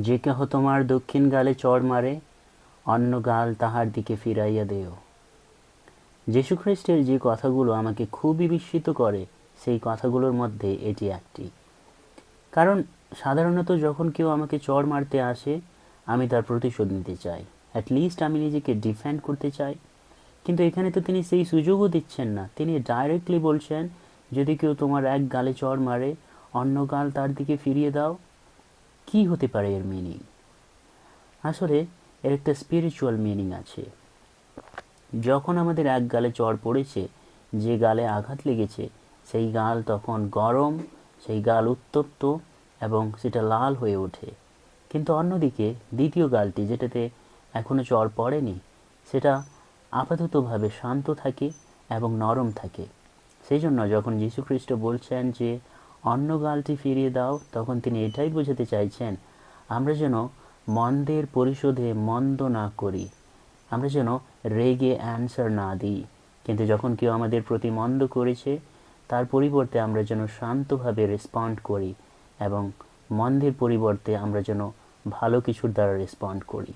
যে কেহ তোমার দক্ষিণ গালে চড় মারে, অন্য গাল তাহার দিকে ফিরাইয়া দেও। যীশুখ্রিস্টের যে কথাগুলো আমাকে খুবই বিস্মিত করে, সেই কথাগুলোর মধ্যে এটি একটি। কারণ সাধারণত যখন কেউ আমাকে চড় মারতে আসে, আমি তার প্রতিশোধ নিতে চাই, অ্যাটলিস্ট আমি নিজেকে ডিফেন্ড করতে চাই। কিন্তু এখানে তো তিনি সেই সুযোগও দিচ্ছেন না। তিনি ডাইরেক্টলি বলছেন, যদি কেউ তোমার এক গালে চড় মারে, অন্য গাল তার দিকে ফিরিয়ে দাও। কি হতে পারে এর মিনিং? আসলে এর একটা স্পিরিচুয়াল মিনিং আছে। যখন আমাদের এক গালে চড় পড়েছে, যে গালে আঘাত লেগেছে, সেই গাল তখন গরম, সেই গাল উত্তপ্ত এবং সেটা লাল হয়ে ওঠে। কিন্তু অন্যদিকে দ্বিতীয় গালটি, যেটাতে এখনও চড় পড়েনি, সেটা আপাততভাবে শান্ত থাকে এবং নরম থাকে। সেই জন্য যখন যীশুখ্রিস্ট বলছেন যে অন্য গালটি ফিরিয়ে দাও, তখন তিনি এটাই বোঝাতে চাইছেন, আমরা যেন মন্দের পরিশোধে মন্দ না করি, আমরা যেন রেগে অ্যান্সার না দিই। কিন্তু যখন কেউ আমাদের প্রতি মন্দ করেছে, তার পরিবর্তে আমরা যেন শান্তভাবে রেসপন্ড করি এবং মন্দের পরিবর্তে আমরা যেন ভালো কিছুর দ্বারা রেসপন্ড করি।